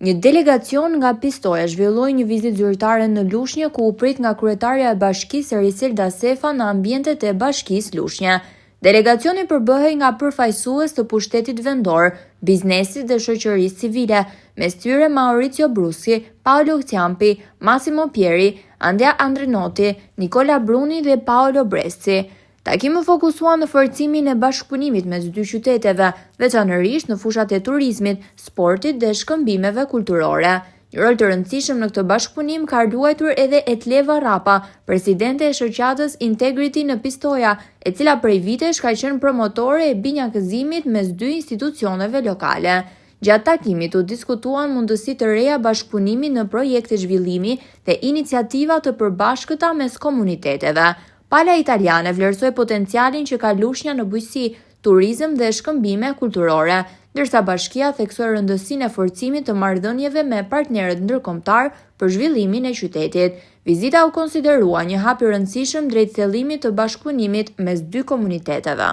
Një delegacion nga Pistoia zhvilloi një vizitë zyrtare në Lushnjë ku u prit nga kryetarja e bashkisë Erisilda Sefa në ambientet e bashkisë Lushnjë. Delegacioni përbëhej nga përfaqësues të pushtetit vendor, biznesit dhe shoqërisë civile, mes tyre Maurizio Bruschi, Paolo Ciampi, Massimo Pieri, Andrea Andrenotti, Nicola Bruni dhe Paolo Bresi. Takimi fokusuan në forcimin e bashkëpunimit mes dy qyteteve, veçanërisht në fushat e turizmit, sportit dhe shkëmbimeve kulturore. Një rol të rëndësishëm në këtë bashkëpunim ka luajtur edhe Etleva Rapa, presidente e shoqatës Integrity në Pistoia, e cila prej vitesh ka qenë promotore e binjakëzimit mes dy institucioneve lokale. Gjatë takimit u diskutuan mundësi të reja bashkëpunimi në projekte zhvillimi dhe iniciativa të përbashkëta mes komuniteteve. Pala italiane vlerësoi potencialin që ka Lushnja në bujqësi, turizëm dhe shkëmbime kulturore, ndërsa bashkia theksoi rëndësinë e forcimit të marrëdhënieve me partnerët ndërkombëtar për zhvillimin e qytetit. Vizita u konsiderua një hap i rëndësishëm drejt thellimit të bashkëpunimit mes dy komuniteteve.